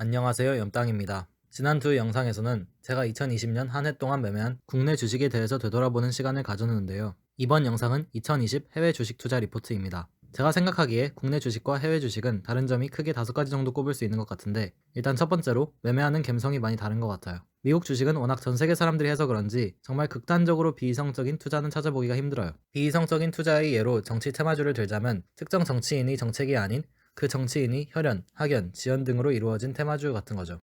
안녕하세요, 염땅입니다. 지난 두 영상에서는 제가 2020년 한 해 동안 매매한 국내 주식에 대해서 되돌아보는 시간을 가졌는데요. 이번 영상은 2020 해외 주식 투자 리포트입니다. 제가 생각하기에 국내 주식과 해외 주식은 다른 점이 크게 5가지 정도 꼽을 수 있는 것 같은데, 일단 첫 번째로 매매하는 갬성이 많이 다른 것 같아요. 미국 주식은 워낙 전 세계 사람들이 해서 그런지 정말 극단적으로 비이성적인 투자는 찾아보기가 힘들어요. 비이성적인 투자의 예로 정치 테마주를 들자면 특정 정치인의 정책이 아닌 그 정치인이 혈연, 학연, 지연 등으로 이루어진 테마주 같은 거죠.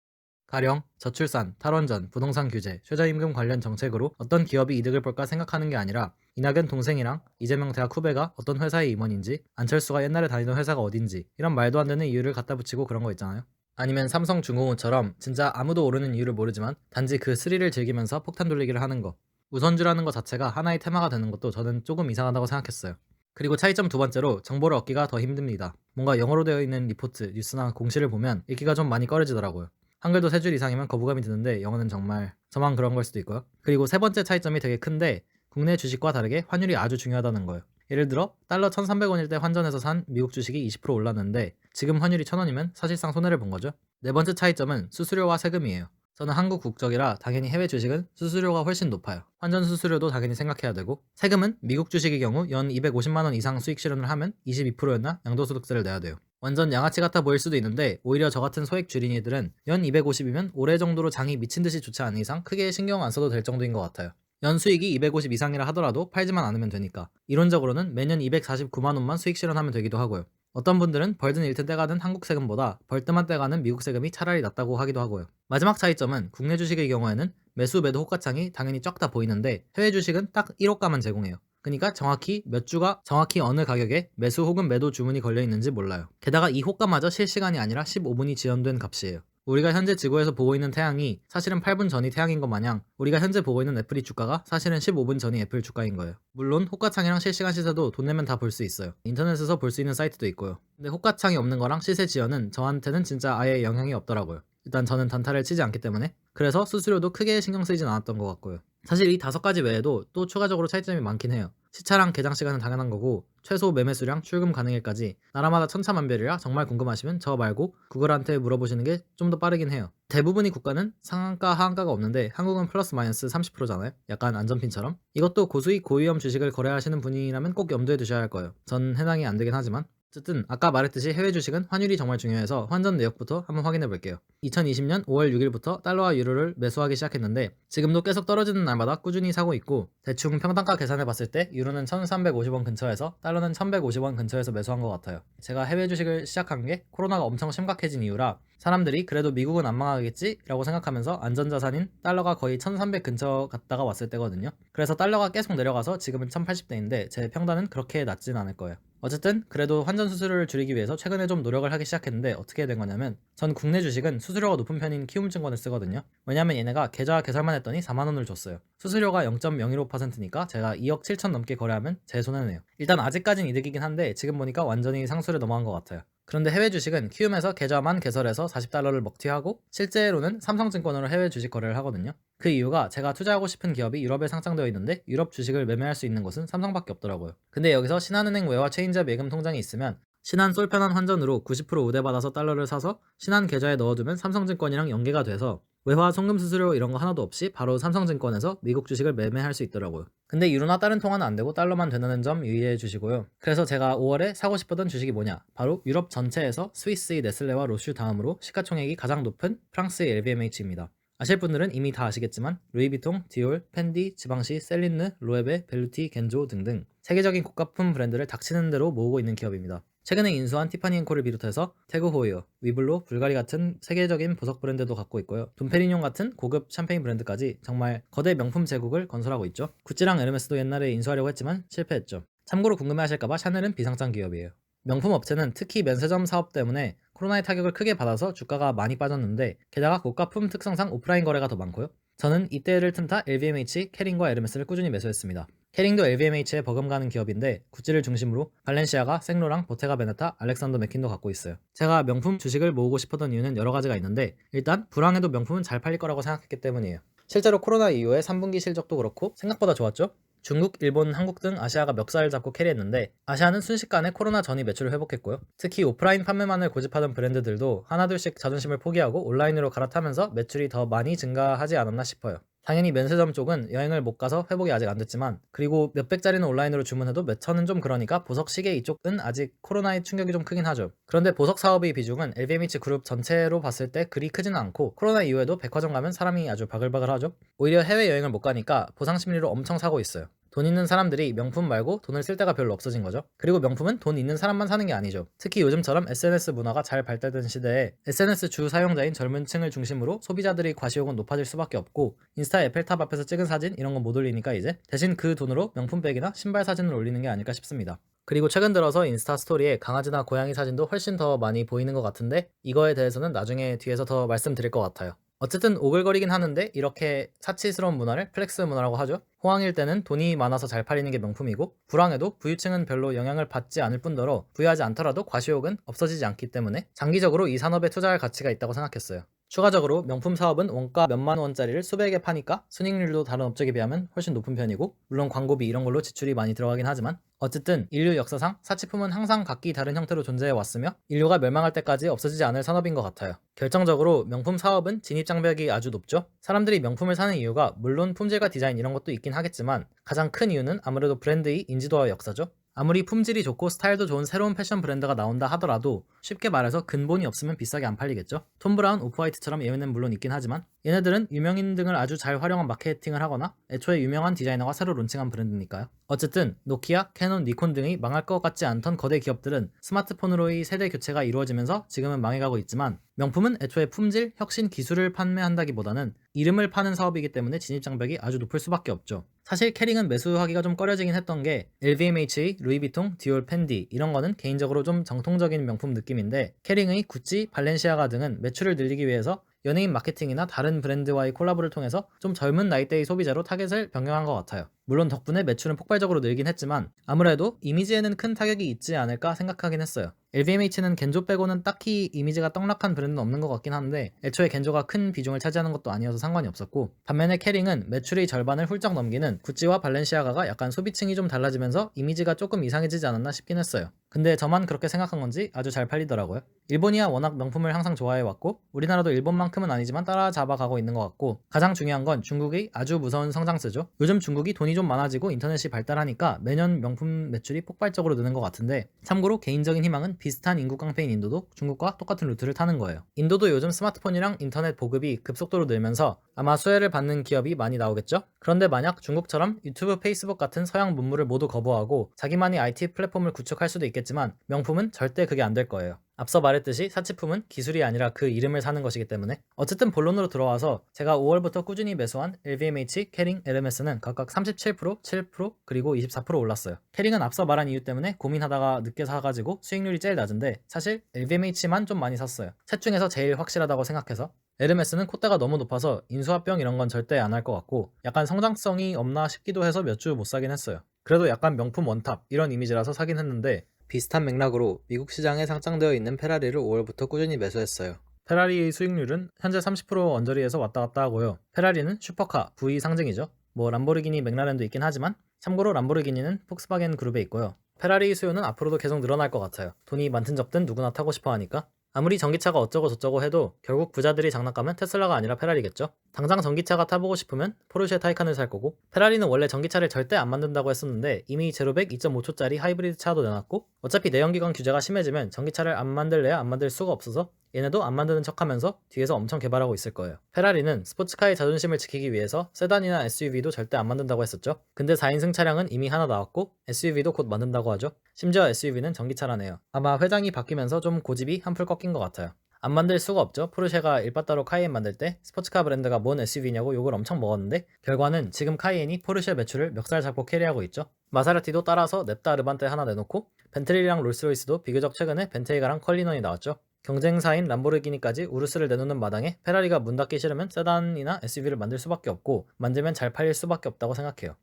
가령 저출산, 탈원전, 부동산 규제, 최저임금 관련 정책으로 어떤 기업이 이득을 볼까 생각하는 게 아니라 이낙연 동생이랑 이재명 대학 후배가 어떤 회사의 임원인지, 안철수가 옛날에 다니던 회사가 어딘지, 이런 말도 안 되는 이유를 갖다 붙이고 그런 거 있잖아요. 아니면 삼성중공업처럼 진짜 아무도 모르는 이유를 모르지만 단지 그 스릴을 즐기면서 폭탄 돌리기를 하는 거. 우선주라는 것 자체가 하나의 테마가 되는 것도 저는 조금 이상하다고 생각했어요. 그리고 차이점 두 번째로 정보를 얻기가 더 힘듭니다. 뭔가 영어로 되어 있는 리포트, 뉴스나 공시를 보면 읽기가 좀 많이 꺼려지더라고요. 한글도 3줄 이상이면 거부감이 드는데 영어는 정말 저만 그런 걸 수도 있고요. 그리고 세 번째 차이점이 되게 큰데, 국내 주식과 다르게 환율이 아주 중요하다는 거예요. 예를 들어 달러 1,300원일 때 환전해서 산 미국 주식이 20% 올랐는데 지금 환율이 1,000원이면 사실상 손해를 본 거죠. 네 번째 차이점은 수수료와 세금이에요. 저는 한국 국적이라 당연히 해외 주식은 수수료가 훨씬 높아요. 환전 수수료도 당연히 생각해야 되고, 세금은 미국 주식의 경우 연 250만 원 이상 수익 실현을 하면 22%였나 양도소득세를 내야 돼요. 완전 양아치 같아 보일 수도 있는데 오히려 저 같은 소액 주린이들은 연 250이면 올해 정도로 장이 미친 듯이 좋지 않은 이상 크게 신경 안 써도 될 정도인 것 같아요. 연 수익이 250 이상이라 하더라도 팔지만 않으면 되니까. 이론적으로는 매년 249만 원만 수익 실현하면 되기도 하고요. 어떤 분들은 벌든 잃든 떼가는 한국 세금보다 벌 때만 떼가는 미국 세금이 차라리 낫다고 하기도 하고요. 마지막 차이점은 국내 주식의 경우에는 매수 매도 호가창이 당연히 적다 보이는데 해외 주식은 딱 1호가만 제공해요. 그러니까 정확히 몇 주가 정확히 어느 가격에 매수 혹은 매도 주문이 걸려 있는지 몰라요. 게다가 이 호가마저 실시간이 아니라 15분이 지연된 값이에요. 우리가 현재 지구에서 보고 있는 태양이 사실은 8분 전이 태양인 것 마냥 우리가 현재 보고 있는 애플이 주가가 사실은 15분 전이 애플 주가인 거예요. 물론 호가창이랑 실시간 시세도 돈 내면 다 볼 수 있어요. 인터넷에서 볼 수 있는 사이트도 있고요. 근데 호가창이 없는 거랑 시세 지연은 저한테는 진짜 아예 영향이 없더라고요. 일단 저는 단타를 치지 않기 때문에. 그래서 수수료도 크게 신경 쓰이진 않았던 것 같고요. 사실 이 5가지 외에도 또 추가적으로 차이점이 많긴 해요. 시차랑 개장 시간은 당연한 거고, 최소 매매수량, 출금 가능일까지 나라마다 천차만별이라 정말 궁금하시면 저 말고 구글한테 물어보시는 게 좀 더 빠르긴 해요. 대부분의 국가는 상한가 하한가가 없는데 한국은 플러스 마이너스 30%잖아요. 약간 안전핀처럼. 이것도 고수익 고위험 주식을 거래하시는 분이라면 꼭 염두에 두셔야 할 거예요. 전 해당이 안 되긴 하지만. 어쨌든 아까 말했듯이 해외 주식은 환율이 정말 중요해서 환전 내역부터 한번 확인해 볼게요. 2020년 5월 6일부터 달러와 유로를 매수하기 시작했는데 지금도 계속 떨어지는 날마다 꾸준히 사고 있고, 대충 평단가 계산해 봤을 때 유로는 1350원 근처에서 달러는 1150원 근처에서 매수한 것 같아요. 제가 해외 주식을 시작한 게 코로나가 엄청 심각해진 이유라 사람들이 그래도 미국은 안 망하겠지? 라고 생각하면서 안전자산인 달러가 거의 1300 근처 갔다가 왔을 때거든요. 그래서 달러가 계속 내려가서 지금은 1080대인데 제 평단은 그렇게 낮진 않을 거예요. 어쨌든 그래도 환전 수수료를 줄이기 위해서 최근에 좀 노력을 하기 시작했는데 어떻게 된 거냐면, 전 국내 주식은 수수료가 높은 편인 키움증권을 쓰거든요. 왜냐면 얘네가 계좌 개설만 했더니 4만 원을 줬어요. 수수료가 0.015%니까 제가 2억 7천 넘게 거래하면 제 손해네요. 일단 아직까진 이득이긴 한데 지금 보니까 완전히 상수를 넘어간 것 같아요. 그런데 해외 주식은 키움에서 계좌만 개설해서 40달러를 먹튀하고 실제로는 삼성증권으로 해외 주식 거래를 하거든요. 그 이유가 제가 투자하고 싶은 기업이 유럽에 상장되어 있는데 유럽 주식을 매매할 수 있는 곳은 삼성밖에 없더라고요. 근데 여기서 신한은행 외화 체인지업 예금 통장이 있으면 신한 솔편한 환전으로 90% 우대받아서 달러를 사서 신한 계좌에 넣어두면 삼성증권이랑 연계가 돼서 외화 송금 수수료 이런 거 하나도 없이 바로 삼성증권에서 미국 주식을 매매할 수 있더라고요. 근데 유로나 다른 통화는 안 되고 달러만 된다는 점 유의해 주시고요. 그래서 제가 5월에 사고 싶었던 주식이 뭐냐? 바로 유럽 전체에서 스위스의 네슬레와 로슈 다음으로 시가총액이 가장 높은 프랑스의 LVMH입니다. 아실 분들은 이미 다 아시겠지만 루이비통, 디올, 펜디, 지방시, 셀린느, 로에베, 벨루티, 겐조 등등 세계적인 고가품 브랜드를 닥치는 대로 모으고 있는 기업입니다. 최근에 인수한 티파니앤코를 비롯해서 태그 호이어, 위블로, 불가리 같은 세계적인 보석 브랜드도 갖고 있고요. 돈페리뇽 같은 고급 샴페인 브랜드까지 정말 거대 명품 제국을 건설하고 있죠. 구찌랑 에르메스도 옛날에 인수하려고 했지만 실패했죠. 참고로 궁금해하실까봐 샤넬은 비상장 기업이에요. 명품 업체는 특히 면세점 사업 때문에 코로나의 타격을 크게 받아서 주가가 많이 빠졌는데, 게다가 고가품 특성상 오프라인 거래가 더 많고요. 저는 이때를 틈타 LVMH, 캐링과 에르메스를 꾸준히 매수했습니다. 캐링도 LVMH에 버금가는 기업인데 구찌를 중심으로 발렌시아가, 생로랑, 보테가 베네타, 알렉산더 맥퀸도 갖고 있어요. 제가 명품 주식을 모으고 싶었던 이유는 여러 가지가 있는데, 일단 불황에도 명품은 잘 팔릴 거라고 생각했기 때문이에요. 실제로 코로나 이후에 3분기 실적도 그렇고 생각보다 좋았죠? 중국, 일본, 한국 등 아시아가 멱살을 잡고 캐리했는데 아시아는 순식간에 코로나 전이 매출을 회복했고요. 특히 오프라인 판매만을 고집하던 브랜드들도 하나둘씩 자존심을 포기하고 온라인으로 갈아타면서 매출이 더 많이 증가하지 않았나 싶어요. 당연히 면세점 쪽은 여행을 못 가서 회복이 아직 안 됐지만, 그리고 몇백짜리는 온라인으로 주문해도 몇천은 좀 그러니까 보석 시계 이쪽은 아직 코로나의 충격이 좀 크긴 하죠. 그런데 보석 사업의 비중은 LVMH 그룹 전체로 봤을 때 그리 크지는 않고, 코로나 이후에도 백화점 가면 사람이 아주 바글바글 하죠. 오히려 해외여행을 못 가니까 보상 심리로 엄청 사고 있어요. 돈 있는 사람들이 명품 말고 돈을 쓸 데가 별로 없어진 거죠. 그리고 명품은 돈 있는 사람만 사는 게 아니죠. 특히 요즘처럼 SNS 문화가 잘 발달된 시대에 SNS 주 사용자인 젊은 층을 중심으로 소비자들이 과시욕은 높아질 수밖에 없고, 인스타 에펠탑 앞에서 찍은 사진 이런 건 못 올리니까 이제 대신 그 돈으로 명품백이나 신발 사진을 올리는 게 아닐까 싶습니다. 그리고 최근 들어서 인스타 스토리에 강아지나 고양이 사진도 훨씬 더 많이 보이는 것 같은데, 이거에 대해서는 나중에 뒤에서 더 말씀드릴 것 같아요. 어쨌든 오글거리긴 하는데 이렇게 사치스러운 문화를 플렉스 문화라고 하죠. 호황일 때는 돈이 많아서 잘 팔리는 게 명품이고, 불황에도 부유층은 별로 영향을 받지 않을 뿐더러 부유하지 않더라도 과시욕은 없어지지 않기 때문에 장기적으로 이 산업에 투자할 가치가 있다고 생각했어요. 추가적으로 명품 사업은 원가 몇만 원짜리를 수백에 파니까 순익률도 다른 업적에 비하면 훨씬 높은 편이고, 물론 광고비 이런 걸로 지출이 많이 들어가긴 하지만, 어쨌든 인류 역사상 사치품은 항상 각기 다른 형태로 존재해 왔으며 인류가 멸망할 때까지 없어지지 않을 산업인 것 같아요. 결정적으로 명품 사업은 진입장벽이 아주 높죠. 사람들이 명품을 사는 이유가 물론 품질과 디자인 이런 것도 있긴 하겠지만, 가장 큰 이유는 아무래도 브랜드의 인지도와 역사죠. 아무리 품질이 좋고 스타일도 좋은 새로운 패션 브랜드가 나온다 하더라도 쉽게 말해서 근본이 없으면 비싸게 안 팔리겠죠. 톰 브라운, 오프화이트처럼 예외는 물론 있긴 하지만, 얘네들은 유명인 등을 아주 잘 활용한 마케팅을 하거나 애초에 유명한 디자이너가 새로 론칭한 브랜드니까요. 어쨌든 노키아, 캐논, 니콘 등의 망할 것 같지 않던 거대 기업들은 스마트폰으로의 세대 교체가 이루어지면서 지금은 망해가고 있지만, 명품은 애초에 품질, 혁신, 기술을 판매한다기보다는 이름을 파는 사업이기 때문에 진입장벽이 아주 높을 수밖에 없죠. 사실 캐링은 매수하기가 좀 꺼려지긴 했던 게, LVMH, 루이비통, 디올, 펜디 이런 거는 개인적으로 좀 정통적인 명품 느낌인데, 캐링의 구찌, 발렌시아가 등은 매출을 늘리기 위해서 연예인 마케팅이나 다른 브랜드와의 콜라보를 통해서 좀 젊은 나이대의 소비자로 타겟을 변경한 것 같아요. 물론 덕분에 매출은 폭발적으로 늘긴 했지만 아무래도 이미지에는 큰 타격이 있지 않을까 생각하긴 했어요. LVMH는 겐조 빼고는 딱히 이미지가 떡락한 브랜드는 없는 것 같긴 한데, 애초에 겐조가 큰 비중을 차지하는 것도 아니어서 상관이 없었고, 반면에 캐링은 매출의 절반을 훌쩍 넘기는 구찌와 발렌시아가가 약간 소비층이 좀 달라지면서 이미지가 조금 이상해지지 않았나 싶긴 했어요. 근데 저만 그렇게 생각한 건지 아주 잘 팔리더라고요. 일본이야 워낙 명품을 항상 좋아해왔고, 우리나라도 일본만큼은 아니지만 따라잡아가고 있는 것 같고, 가장 중요한 건 중국의 아주 무서운 성장세죠. 요즘 중국이 돈이 좀 많아지고 인터넷이 발달하니까 매년 명품 매출이 폭발적으로 느는 것 같은데, 참고로 개인적인 희망은 비슷한 인구 깡패인 인도도 중국과 똑같은 루트를 타는 거예요. 인도도 요즘 스마트폰이랑 인터넷 보급이 급속도로 늘면서 아마 수혜를 받는 기업이 많이 나오겠죠? 그런데 만약 중국처럼 유튜브, 페이스북 같은 서양 문물을 모두 거부하고 자기만의 IT 플랫폼을 구축할 수도 있겠지만, 명품은 절대 그게 안 될 거예요. 앞서 말했듯이 사치품은 기술이 아니라 그 이름을 사는 것이기 때문에. 어쨌든 본론으로 들어와서 제가 5월부터 꾸준히 매수한 LVMH, 캐링, 에르메스는 각각 37%, 7%, 그리고 24% 올랐어요. 캐링은 앞서 말한 이유 때문에 고민하다가 늦게 사가지고 수익률이 제일 낮은데, 사실 LVMH만 좀 많이 샀어요. 셋 중에서 제일 확실하다고 생각해서. 에르메스는 콧대가 너무 높아서 인수합병 이런 건 절대 안 할 것 같고, 약간 성장성이 없나 싶기도 해서 몇 주 못 사긴 했어요. 그래도 약간 명품 원탑 이런 이미지라서 사긴 했는데, 비슷한 맥락으로 미국 시장에 상장되어 있는 페라리를 5월부터 꾸준히 매수했어요. 페라리의 수익률은 현재 30% 언저리에서 왔다 갔다 하고요. 페라리는 슈퍼카, V의 상징이죠. 뭐 람보르기니, 맥라렌도 있긴 하지만, 참고로 람보르기니는 폭스바겐 그룹에 있고요. 페라리 수요는 앞으로도 계속 늘어날 것 같아요. 돈이 많든 적든 누구나 타고 싶어 하니까. 아무리 전기차가 어쩌고 저쩌고 해도 결국 부자들이 장난감은 테슬라가 아니라 페라리겠죠. 당장 전기차가 타보고 싶으면 포르쉐 타이칸을 살 거고, 페라리는 원래 전기차를 절대 안 만든다고 했었는데 이미 제로백 2.5초짜리 하이브리드 차도 내놨고, 어차피 내연기관 규제가 심해지면 전기차를 안 만들래야 안 만들 수가 없어서 얘네도 안 만드는 척하면서 뒤에서 엄청 개발하고 있을 거예요. 페라리는 스포츠카의 자존심을 지키기 위해서 세단이나 SUV도 절대 안 만든다고 했었죠. 근데 4인승 차량은 이미 하나 나왔고 SUV도 곧 만든다고 하죠. 심지어 SUV는 전기차라네요. 아마 회장이 바뀌면서 좀 고집이 한풀 꺾인 것 같아요. 안 만들 수가 없죠. 포르쉐가 일바따로 카이엔 만들 때 스포츠카 브랜드가 뭔 SUV냐고 욕을 엄청 먹었는데, 결과는 지금 카이엔이 포르쉐 매출을 멱살 잡고 캐리하고 있죠. 마사라티도 따라서 냅다 아르반떼 하나 내놓고, 벤틀리랑 롤스로이스도 비교적 최근에 벤테이가랑 컬리넌이 나왔죠. 경쟁사인 람보르기니까지 우르스를 내놓는 마당에 페라리가 문 닫기 싫으면 세단이나 SUV를 만들 수밖에 없고, 만들면 잘 팔릴 수밖에 없다고 생각해요.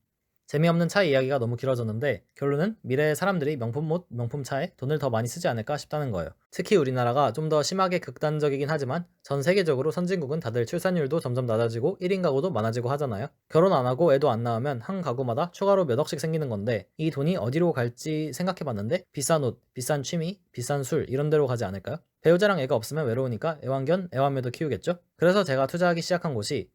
재미없는 차 이야기가 너무 길어졌는데 결론은 미래의 사람들이 명품 옷, 명품 차에 돈을 더 많이 쓰지 않을까 싶다는 거예요. 특히 우리나라가 좀 더 심하게 극단적이긴 하지만 전 세계적으로 선진국은 다들 출산율도 점점 낮아지고 1인 가구도 많아지고 하잖아요. 결혼 안 하고 애도 안 낳으면 한 가구마다 추가로 몇 억씩 생기는 건데 이 돈이 어디로 갈지 생각해봤는데 비싼 옷, 비싼 취미, 비싼 술 이런 데로 가지 않을까요? 배우자랑 애가 없으면 외로우니까 애완견, 애완매도 키우겠죠? 그래서 제가 투자하기 시작한 곳이